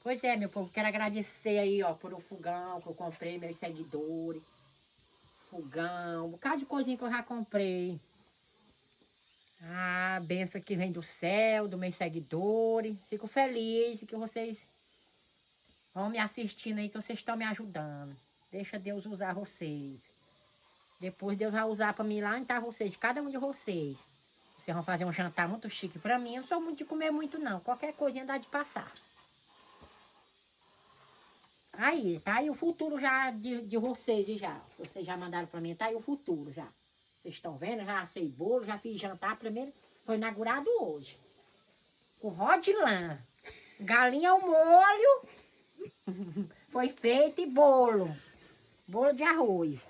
Pois é, meu povo, quero agradecer aí, ó, por o fogão que eu comprei, meus seguidores. Fogão, um bocado de coisinha que eu já comprei. A benção que vem do céu, dos meus seguidores. Fico feliz que vocês vão me assistindo aí, que vocês estão me ajudando. Deixa Deus usar vocês. Depois Deus vai usar para mim lá em vocês, cada um de vocês. Vocês vão fazer um jantar muito chique para mim. Eu não sou muito de comer muito, não. Qualquer coisinha dá de passar. Aí, tá aí o futuro já de vocês já. Vocês já mandaram para mim, tá aí o futuro já. Vocês estão vendo? Já assei bolo, já fiz jantar primeiro. Foi inaugurado hoje. Com rodilã. Galinha ao molho. Foi feito e bolo. Bolo de arroz.